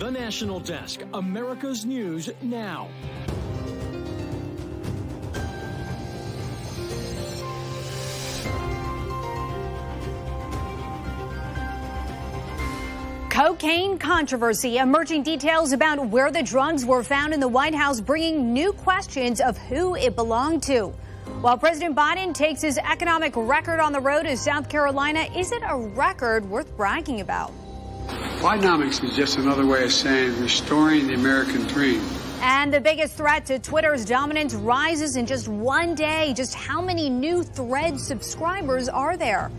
The National Desk, America's News Now. Cocaine controversy. Emerging details about where the drugs were found in the White House, bringing new questions of who it belonged to. While President Biden takes his economic record on the road to South Carolina, is it a record worth bragging about? Bidenomics is just another way of saying restoring the American dream. And the biggest threat to Twitter's dominance rises in just one day. Just how many new Thread subscribers are there?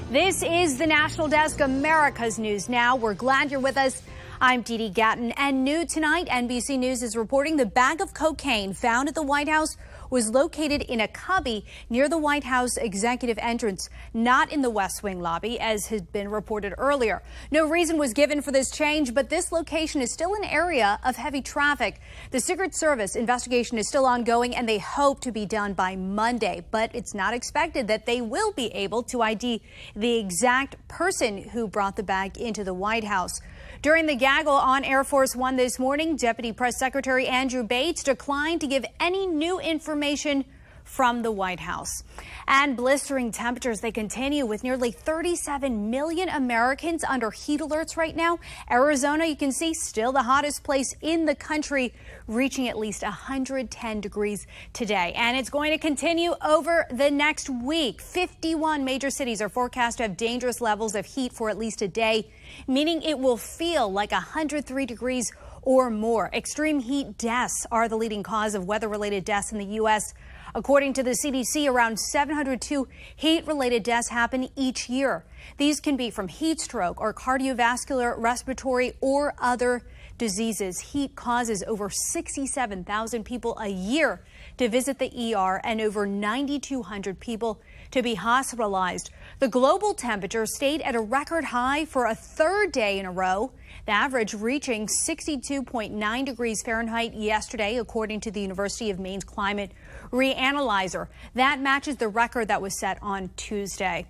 This is the National Desk, America's News Now. We're glad you're with us. I'm Dee Dee Gatton, and new tonight, NBC News is reporting the bag of cocaine found at the White House was located in a cubby near the White House executive entrance, not in the West Wing lobby, as had been reported earlier. No reason was given for this change, but this location is still an area of heavy traffic. The Secret Service investigation is still ongoing, and they hope to be done by Monday, but it's not expected that they will be able to ID the exact person who brought the bag into the White House. During the gaggle on Air Force One this morning, Deputy Press Secretary Andrew Bates declined to give any new information from the White House. And blistering temperatures, they continue with nearly 37 million Americans under heat alerts right now. Arizona, you can see, still the hottest place in the country, reaching at least 110 degrees today. And it's going to continue over the next week. 51 major cities are forecast to have dangerous levels of heat for at least a day, meaning it will feel like 103 degrees or more. Extreme heat deaths are the leading cause of weather-related deaths in the U.S. According to the CDC, around 702 heat-related deaths happen each year. These can be from heat stroke or cardiovascular, respiratory, or other diseases. Heat causes over 67,000 people a year to visit the ER and over 9,200 people to be hospitalized. The global temperature stayed at a record high for a third day in a row, the average reaching 62.9 degrees Fahrenheit yesterday, according to the University of Maine's Climate Reanalyzer. That matches the record that was set on Tuesday.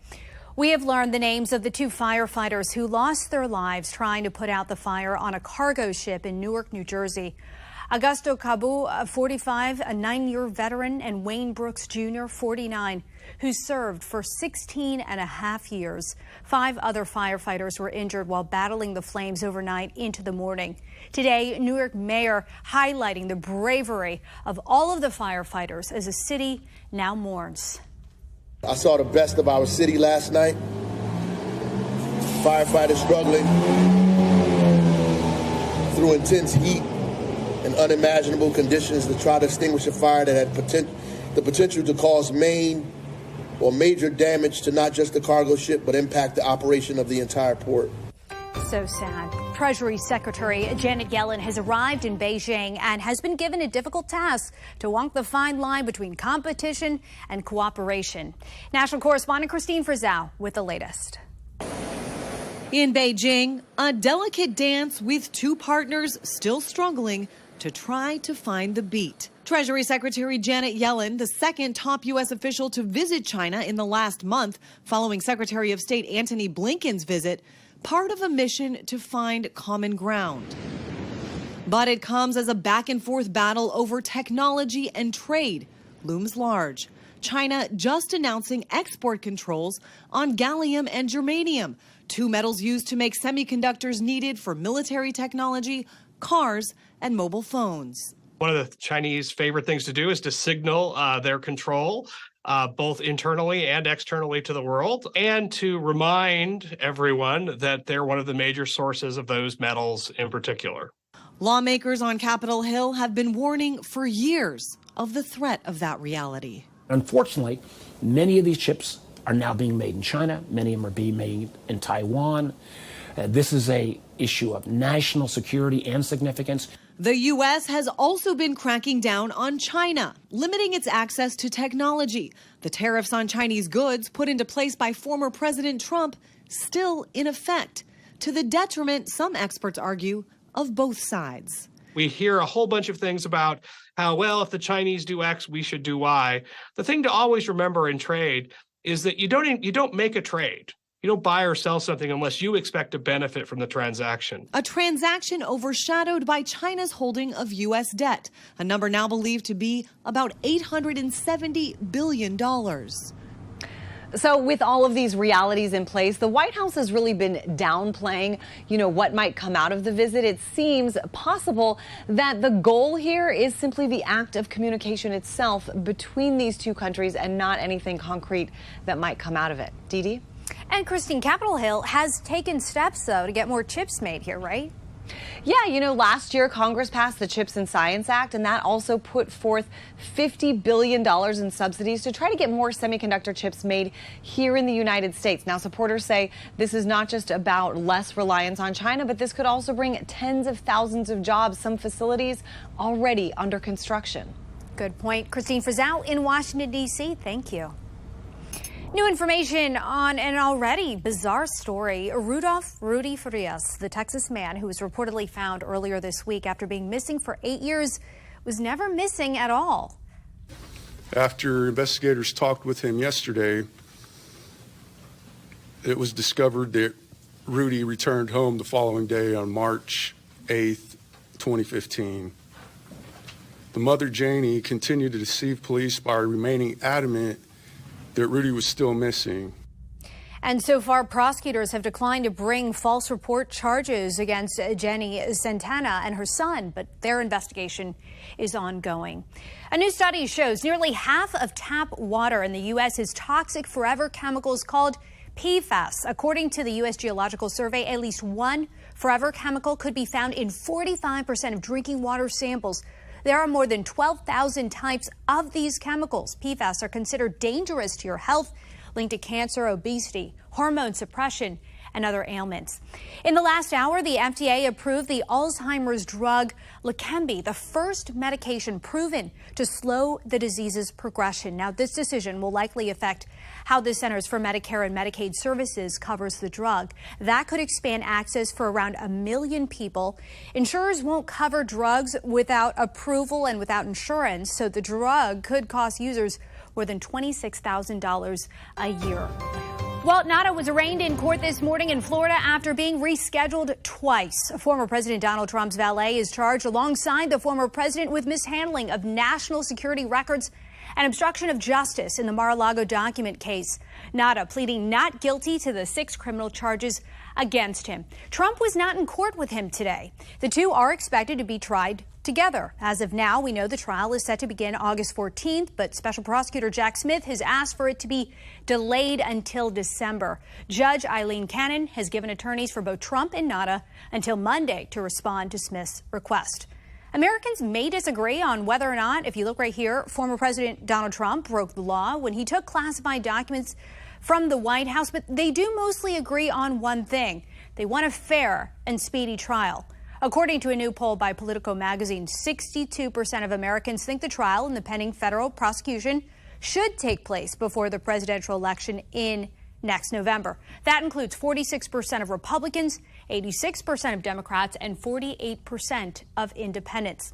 We have learned the names of the two firefighters who lost their lives trying to put out the fire on a cargo ship in Newark, New Jersey. Augusto Cabu, 45, a 9-year veteran, and Wayne Brooks Jr., 49, who served for 16 and a half years. 5 other firefighters were injured while battling the flames overnight into the morning. Today, Newark mayor highlighting the bravery of all of the firefighters as the city now mourns. I saw the best of our city last night. Firefighters struggling through intense heat and unimaginable conditions to try to extinguish a fire that had the potential to cause major damage to not just the cargo ship, but impact the operation of the entire port. So sad. Treasury Secretary Janet Yellen has arrived in Beijing and has been given a difficult task to walk the fine line between competition and cooperation. National correspondent Christine Frizzell with the latest. In Beijing, a delicate dance with two partners still struggling to try to find the beat. Treasury Secretary Janet Yellen, the second top U.S. official to visit China in the last month, following Secretary of State Antony Blinken's visit, part of a mission to find common ground. But it comes as a back-and-forth battle over technology and trade looms large. China just announcing export controls on gallium and germanium, two metals used to make semiconductors needed for military technology, cars, and mobile phones. One of the Chinese favorite things to do is to signal their control, both internally and externally to the world, and to remind everyone that they're one of the major sources of those metals in particular. Lawmakers on Capitol Hill have been warning for years of the threat of that reality. Unfortunately, many of these chips are now being made in China. Many of them are being made in Taiwan. This is an issue of national security and significance. The U.S. has also been cracking down on China, limiting its access to technology. The tariffs on Chinese goods put into place by former President Trump still in effect, to the detriment, some experts argue, of both sides. We hear a whole bunch of things about how, well, if the Chinese do X, we should do Y. The thing to always remember in trade is that you don't make a trade. You don't buy or sell something unless you expect to benefit from the transaction. A transaction overshadowed by China's holding of U.S. debt, a number now believed to be about $870 billion. So with all of these realities in place, the White House has really been downplaying, what might come out of the visit. It seems possible that the goal here is simply the act of communication itself between these two countries and not anything concrete that might come out of it. Dee Dee? And Christine, Capitol Hill has taken steps, though, to get more chips made here, right? Yeah, last year Congress passed the CHIPS and Science Act, and that also put forth $50 billion in subsidies to try to get more semiconductor chips made here in the United States. Now, supporters say this is not just about less reliance on China, but this could also bring tens of thousands of jobs, some facilities already under construction. Good point. Christine Frizzell in Washington, D.C. Thank you. New information on an already bizarre story. Rudolph Rudy Frias, the Texas man who was reportedly found earlier this week after being missing for 8 years, was never missing at all. After investigators talked with him yesterday, it was discovered that Rudy returned home the following day on March 8th, 2015. The mother, Janie, continued to deceive police by remaining adamant that Rudy was still missing. And so far, prosecutors have declined to bring false report charges against Jenny Santana and her son, but their investigation is ongoing. A new study shows nearly half of tap water in the U.S. is toxic forever chemicals called PFAS. According to the U.S. Geological Survey, at least one forever chemical could be found in 45% of drinking water samples. There are more than 12,000 types of these chemicals. PFAS are considered dangerous to your health, linked to cancer, obesity, hormone suppression, and other ailments. In the last hour, the FDA approved the Alzheimer's drug Leqembi, the first medication proven to slow the disease's progression. Now, this decision will likely affect how the Centers for Medicare and Medicaid Services covers the drug. That could expand access for around 1 million people. Insurers won't cover drugs without approval and without insurance, so the drug could cost users more than $26,000 a year. Well, Nada was arraigned in court this morning in Florida after being rescheduled twice. Former President Donald Trump's valet is charged alongside the former president with mishandling of national security records and obstruction of justice in the Mar-a-Lago document case. Nada pleading not guilty to the 6 criminal charges against him. Trump was not in court with him today. The two are expected to be tried together. As of now, we know the trial is set to begin August 14th, but Special Prosecutor Jack Smith has asked for it to be delayed until December. Judge Eileen Cannon has given attorneys for both Trump and Nada until Monday to respond to Smith's request. Americans may disagree on whether or not, if you look right here, former President Donald Trump broke the law when he took classified documents from the White House, but they do mostly agree on one thing. They want a fair and speedy trial. According to a new poll by Politico magazine, 62% of Americans think the trial in the pending federal prosecution should take place before the presidential election in next November. That includes 46% of Republicans, 86% of Democrats, and 48% of independents.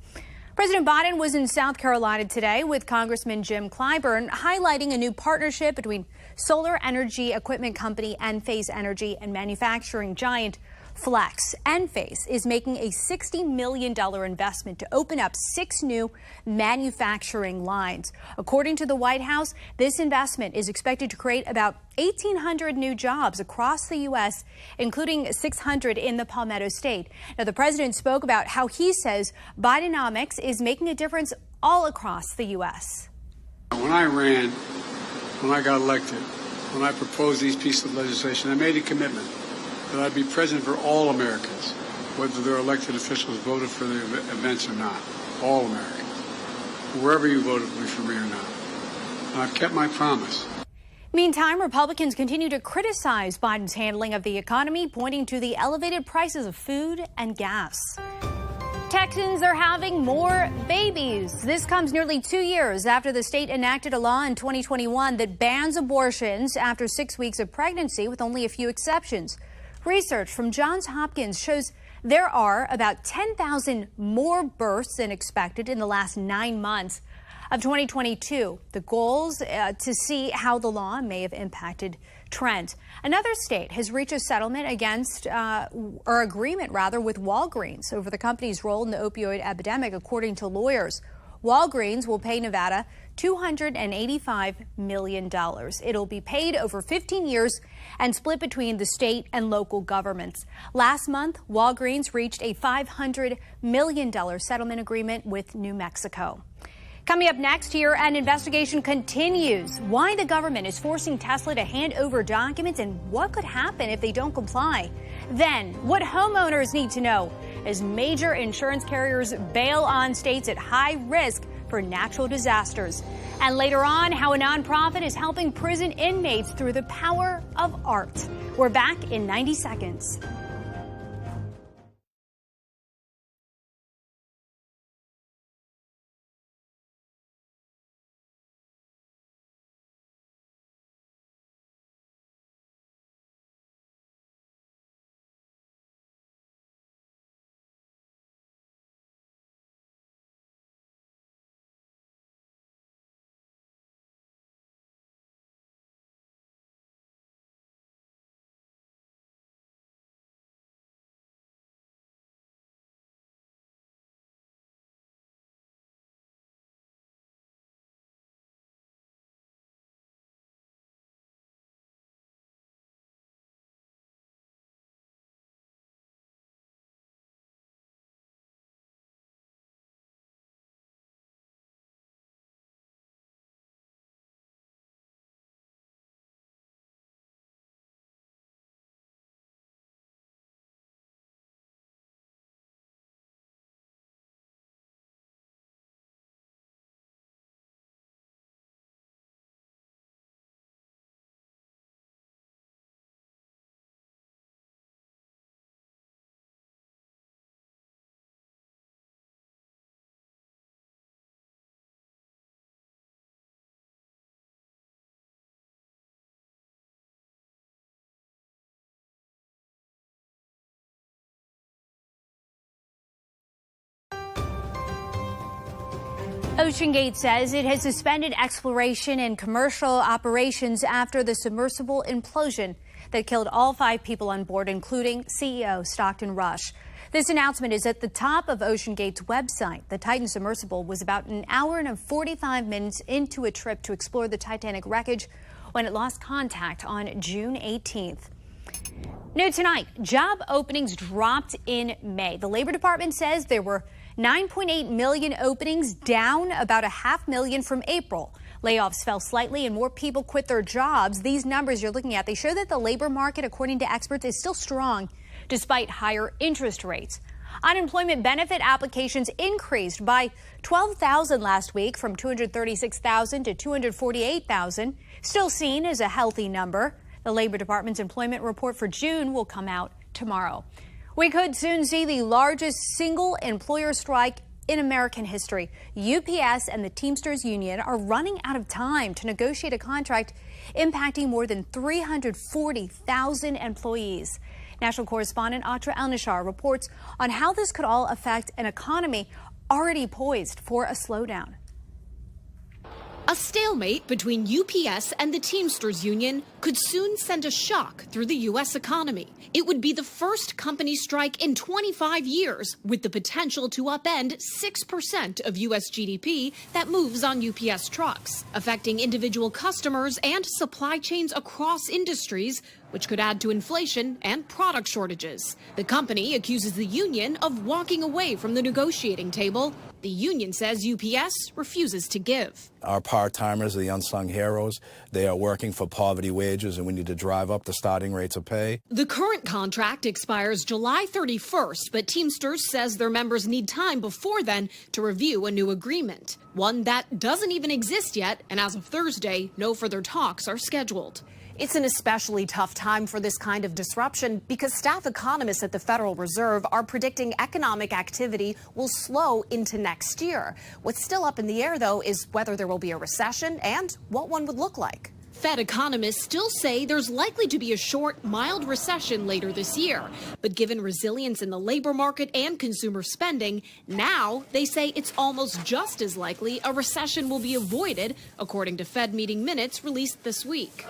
President Biden was in South Carolina today with Congressman Jim Clyburn, highlighting a new partnership between solar energy equipment company Enphase Energy and manufacturing giant Flex. Enphase is making a $60 million investment to open up 6 new manufacturing lines. According to the White House, this investment is expected to create about 1,800 new jobs across the U.S., including 600 in the Palmetto State. Now, the president spoke about how he says Bidenomics is making a difference all across the U.S. When I ran, when I got elected, when I proposed these pieces of legislation, I made a commitment that I'd be president for all Americans, whether their elected officials voted for the events or not. All Americans. Wherever you voted for me or not. And I've kept my promise. Meantime, Republicans continue to criticize Biden's handling of the economy, pointing to the elevated prices of food and gas. Texans are having more babies. This comes nearly 2 years after the state enacted a law in 2021 that bans abortions after 6 weeks of pregnancy, with only a few exceptions. Research from Johns Hopkins shows There are about 10,000 more births than expected in the last 9 months of 2022. The goals to see how the law may have impacted trends. Another state has reached a settlement agreement with Walgreens over the company's role in the opioid epidemic, according to lawyers. Walgreens will pay Nevada $285 million. It'll be paid over 15 years and split between the state and local governments. Last month, Walgreens reached a $500 million settlement agreement with New Mexico. Coming up next here, an investigation continues. Why the government is forcing Tesla to hand over documents and what could happen if they don't comply. Then, what homeowners need to know as major insurance carriers bail on states at high risk for natural disasters. And later on, how a nonprofit is helping prison inmates through the power of art. We're back in 90 seconds. OceanGate says it has suspended exploration and commercial operations after the submersible implosion that killed all 5 people on board, including CEO Stockton Rush. This announcement is at the top of OceanGate's website. The Titan submersible was about an hour and 45 minutes into a trip to explore the Titanic wreckage when it lost contact on June 18th. New tonight, job openings dropped in May. The Labor Department says there were 9.8 million openings, down about 500,000 from April. Layoffs fell slightly and more people quit their jobs. These numbers you're looking at, they show that the labor market, according to experts, is still strong despite higher interest rates. Unemployment benefit applications increased by 12,000 last week, from 236,000 to 248,000, still seen as a healthy number. The Labor Department's employment report for June will come out tomorrow. We could soon see the largest single employer strike in American history. UPS and the Teamsters Union are running out of time to negotiate a contract impacting more than 340,000 employees. National correspondent Atra El-Nashar reports on how this could all affect an economy already poised for a slowdown. A stalemate between UPS and the Teamsters Union could soon send a shock through the U.S. economy. It would be the first company strike in 25 years, with the potential to upend 6% of U.S. GDP that moves on UPS trucks, affecting individual customers and supply chains across industries, which could add to inflation and product shortages. The company accuses the union of walking away from the negotiating table. The union says UPS refuses to give. Our part-timers are the unsung heroes. They are working for poverty wages, and we need to drive up the starting rates of pay. The current contract expires July 31st, but Teamsters says their members need time before then to review a new agreement, one that doesn't even exist yet, and as of Thursday, no further talks are scheduled. It's an especially tough time for this kind of disruption because staff economists at the Federal Reserve are predicting economic activity will slow into next year. What's still up in the air, though, is whether there will be a recession and what one would look like. Fed economists still say there's likely to be a short, mild recession later this year. But given resilience in the labor market and consumer spending, now they say it's almost just as likely a recession will be avoided, according to Fed meeting minutes released this week.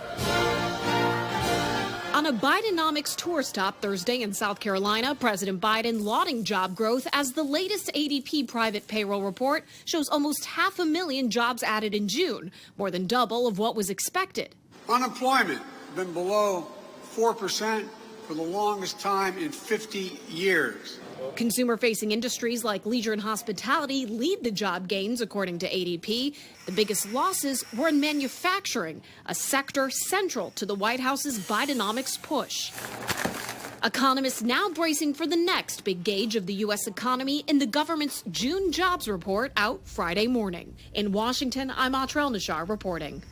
On a Bidenomics tour stop Thursday in South Carolina, President Biden lauding job growth as the latest ADP private payroll report shows almost 500,000 jobs added in June, more than double of what was expected. Unemployment been below 4% for the longest time in 50 years. Consumer-facing industries like leisure and hospitality lead the job gains, according to ADP. The biggest losses were in manufacturing, a sector central to the White House's Bidenomics push. Economists now bracing for the next big gauge of the U.S. economy in the government's June jobs report out Friday morning. In Washington, I'm Atrel Nashar reporting.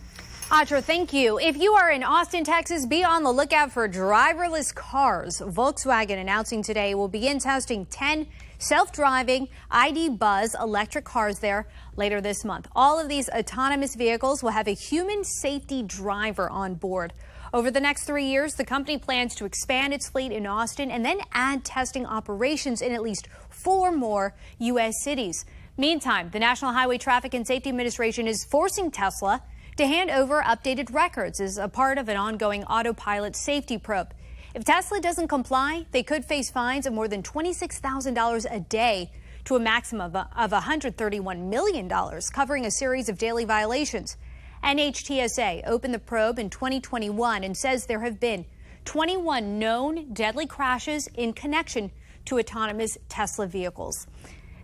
Atra, thank you. If you are in Austin, Texas, be on the lookout for driverless cars. Volkswagen announcing today will begin testing 10 self-driving ID Buzz electric cars there later this month. All of these autonomous vehicles will have a human safety driver on board. Over the next 3 years, the company plans to expand its fleet in Austin and then add testing operations in at least 4 more U.S. cities. Meantime, the National Highway Traffic and Safety Administration is forcing Tesla to hand over updated records as a part of an ongoing autopilot safety probe. If Tesla doesn't comply, they could face fines of more than $26,000 a day to a maximum of $131 million, covering a series of daily violations. NHTSA opened the probe in 2021 and says there have been 21 known deadly crashes in connection to autonomous Tesla vehicles.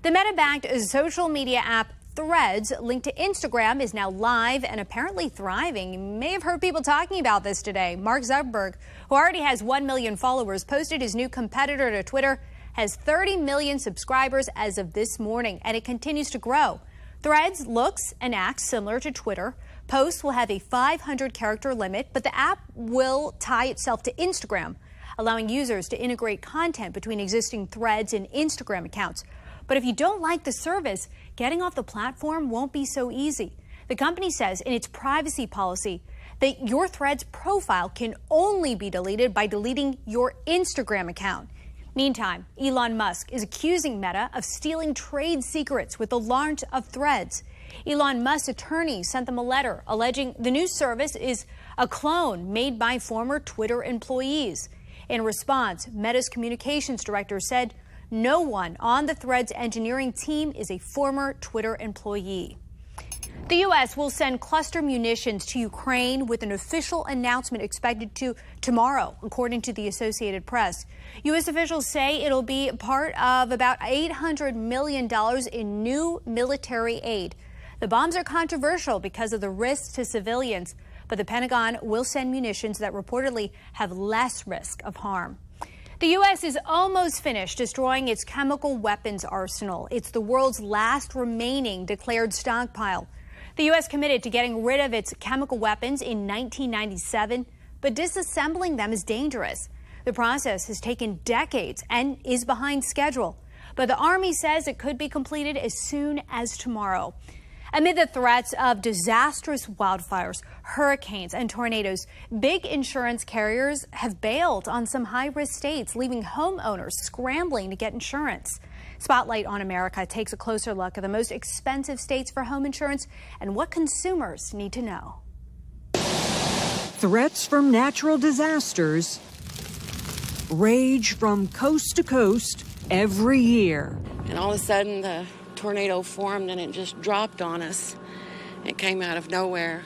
The Meta-backed social media app Threads, linked to Instagram, is now live and apparently thriving. You may have heard people talking about this today. Mark Zuckerberg, who already has 1 million followers, posted his new competitor to Twitter, has 30 million subscribers as of this morning, and it continues to grow. Threads looks and acts similar to Twitter. Posts will have a 500-character limit, but the app will tie itself to Instagram, allowing users to integrate content between existing Threads and Instagram accounts. But if you don't like the service, getting off the platform won't be so easy. The company says in its privacy policy that your Threads profile can only be deleted by deleting your Instagram account. Meantime, Elon Musk is accusing Meta of stealing trade secrets with the launch of Threads. Elon Musk's attorneys sent them a letter alleging the new service is a clone made by former Twitter employees. In response, Meta's communications director said no one on the Threads engineering team is a former Twitter employee. The U.S. will send cluster munitions to Ukraine with an official announcement expected tomorrow, according to the Associated Press. U.S. officials say it'll be part of about $800 million in new military aid. The bombs are controversial because of the risks to civilians, but the Pentagon will send munitions that reportedly have less risk of harm. The U.S. is almost finished destroying its chemical weapons arsenal. It's the world's last remaining declared stockpile. The U.S. committed to getting rid of its chemical weapons in 1997, but disassembling them is dangerous. The process has taken decades and is behind schedule, but the Army says it could be completed as soon as tomorrow. Amid the threats of disastrous wildfires, hurricanes, and tornadoes, big insurance carriers have bailed on some high-risk states, leaving homeowners scrambling to get insurance. Spotlight on America takes a closer look at the most expensive states for home insurance and what consumers need to know. Threats from natural disasters rage from coast to coast every year. And all of a sudden, the tornado formed and it just dropped on us. It came out of nowhere.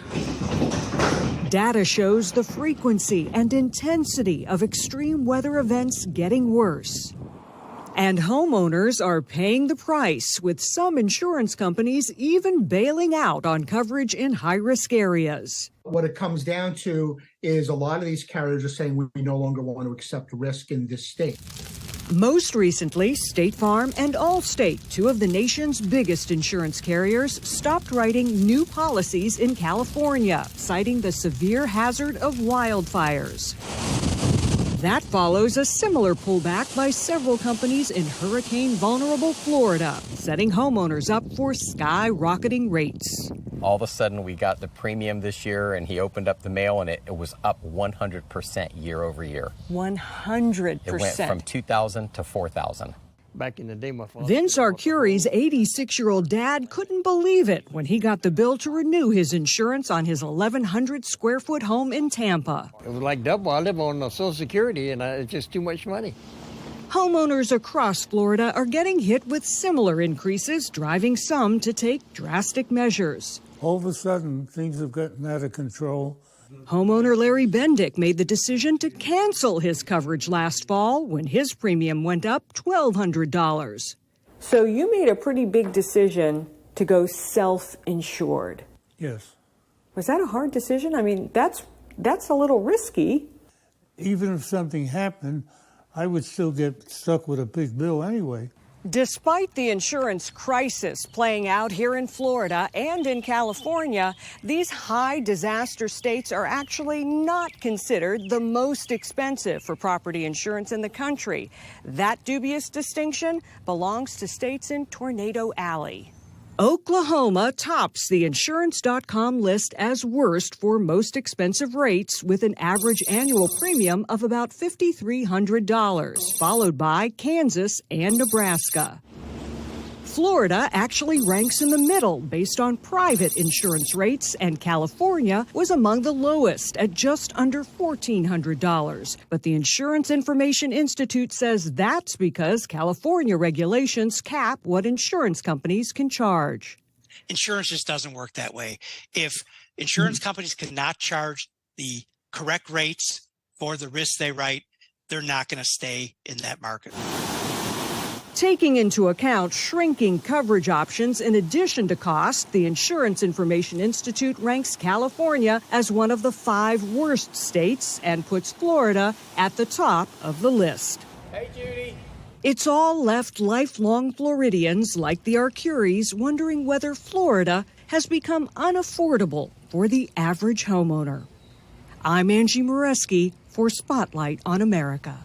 Data shows the frequency and intensity of extreme weather events getting worse. And homeowners are paying the price, with some insurance companies even bailing out on coverage in high-risk areas. What it comes down to is a lot of these carriers are saying we no longer want to accept risk in this state. Most recently, State Farm and Allstate, two of the nation's biggest insurance carriers, stopped writing new policies in California, citing the severe hazard of wildfires. That follows a similar pullback by several companies in hurricane-vulnerable Florida. setting homeowners up for skyrocketing rates. All of a sudden, we got the premium this year, and he opened up the mail, and it was up 100% year over year. 100%. It went from $2,000 to $4,000. Back in the day, my father... Vince Arcuri's 86-year-old dad couldn't believe it when he got the bill to renew his insurance on his 1,100-square-foot home in Tampa. It was like double. I live on Social Security, and it's just too much money. Homeowners across Florida are getting hit with similar increases, driving some to take drastic measures. All of a sudden, things have gotten out of control. Homeowner Larry Bendick made the decision to cancel his coverage last fall when his premium went up $1,200. So you made a pretty big decision to go self-insured. Yes. Was that a hard decision? I mean, that's a little risky. Even if something happened, I would still get stuck with a big bill anyway. Despite the insurance crisis playing out here in Florida and in California, these high disaster states are actually not considered the most expensive for property insurance in the country. That dubious distinction belongs to states in Tornado Alley. Oklahoma tops the insurance.com list as worst for most expensive rates, with an average annual premium of about $5,300, followed by Kansas and Nebraska. Florida actually ranks in the middle based on private insurance rates, and California was among the lowest at just under $1,400. But the Insurance Information Institute says that's because California regulations cap what insurance companies can charge. Insurance just doesn't work that way. If insurance companies cannot charge the correct rates for the risks they write, they're not going to stay in that market. Taking into account shrinking coverage options in addition to cost, the Insurance Information Institute ranks California as one of the 5 worst states and puts Florida at the top of the list. Hey, Judy. It's all left lifelong Floridians like the Arcuris wondering whether Florida has become unaffordable for the average homeowner. I'm Angie Moreski for Spotlight on America.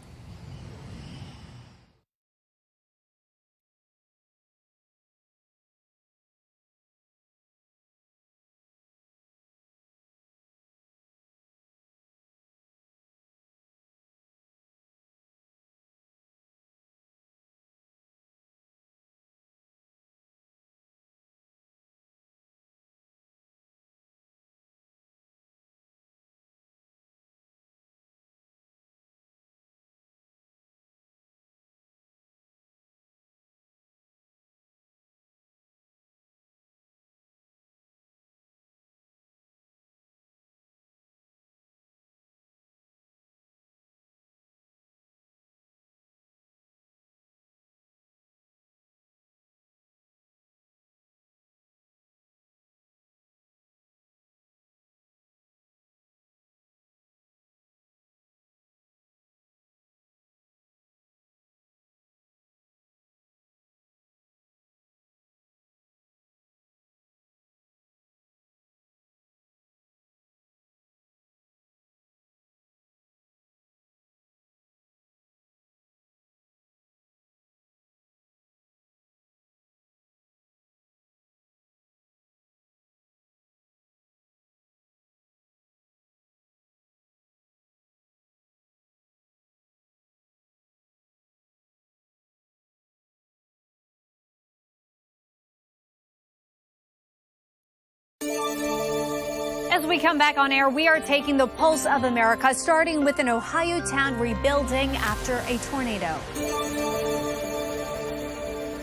As we come back on air, we are taking the pulse of America, starting with an Ohio town rebuilding after a tornado.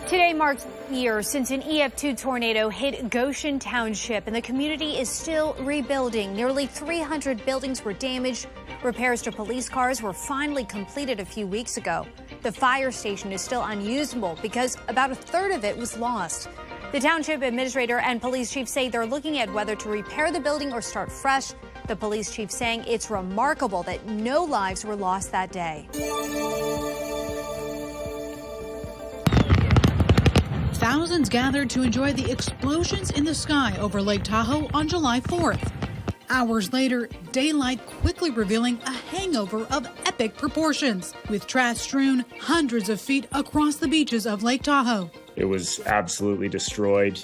Today marks years since an EF2 tornado hit Goshen Township, and the community is still rebuilding. Nearly 300 buildings were damaged. Repairs to police cars were finally completed a few weeks ago. The fire station is still unusable because about a third of it was lost. The township administrator and police chief say they're looking at whether to repair the building or start fresh. The police chief saying it's remarkable that no lives were lost that day. Thousands gathered to enjoy the explosions in the sky over Lake Tahoe on July 4th. Hours later, daylight quickly revealing a hangover of epic proportions, with trash strewn hundreds of feet across the beaches of Lake Tahoe. It was absolutely destroyed.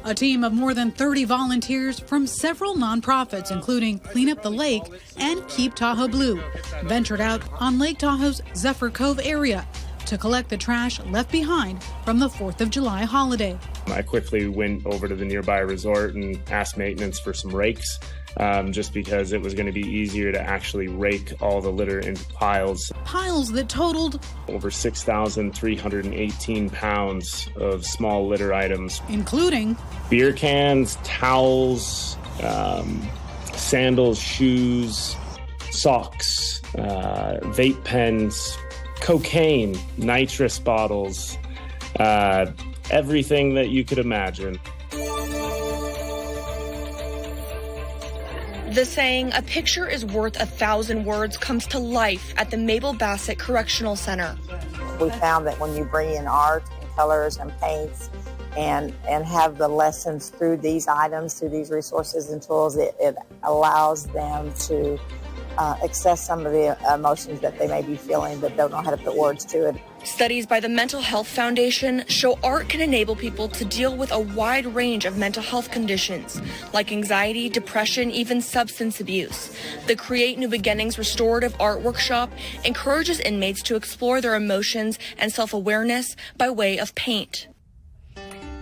A team of more than 30 volunteers from several nonprofits, including Clean Up the Lake and Keep Tahoe Blue, ventured out on Lake Tahoe's Zephyr Cove area to collect the trash left behind from the 4th of July holiday. I quickly went over to the nearby resort and asked maintenance for some rakes, just because it was going to be easier to actually rake all the litter into piles. Piles that totaled over 6,318 pounds of small litter items, including beer cans, towels, sandals, shoes, socks, vape pens, cocaine, nitrous bottles, everything that you could imagine. The saying, "A picture is worth 1,000 words," comes to life at the Mabel Bassett Correctional Center. We found that when you bring in art and colors and paints and have the lessons through these items, through these resources and tools, it allows them to access some of the emotions that they may be feeling but don't know how to put words to it. Studies by the Mental Health Foundation show art can enable people to deal with a wide range of mental health conditions, like anxiety, depression, even substance abuse. The Create New Beginnings Restorative Art Workshop encourages inmates to explore their emotions and self-awareness by way of paint.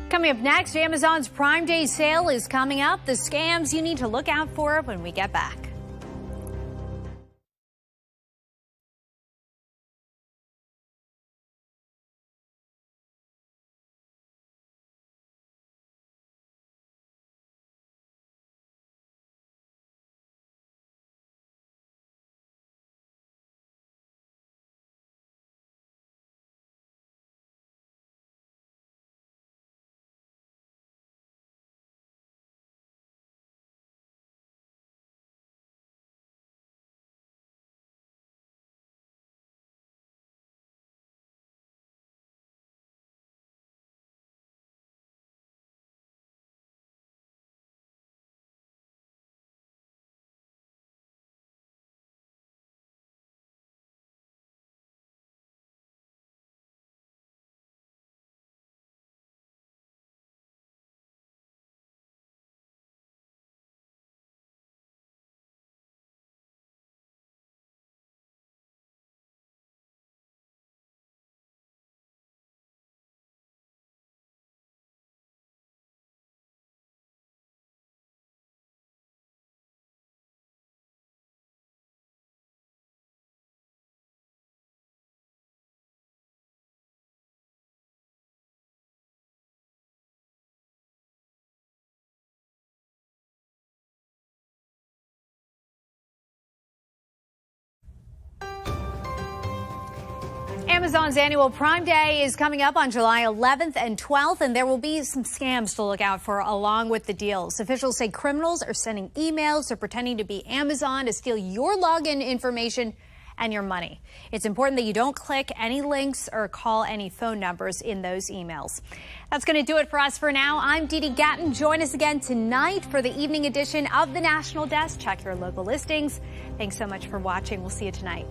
Coming up next, Amazon's Prime Day sale is coming up. The scams you need to look out for when we get back. Amazon's annual Prime Day is coming up on July 11th and 12th, and there will be some scams to look out for along with the deals. Officials say criminals are sending emails or pretending to be Amazon to steal your login information and your money. It's important that you don't click any links or call any phone numbers in those emails. That's going to do it for us for now. I'm Dee Dee Gatton. Join us again tonight for the evening edition of the National Desk. Check your local listings. Thanks so much for watching. We'll see you tonight.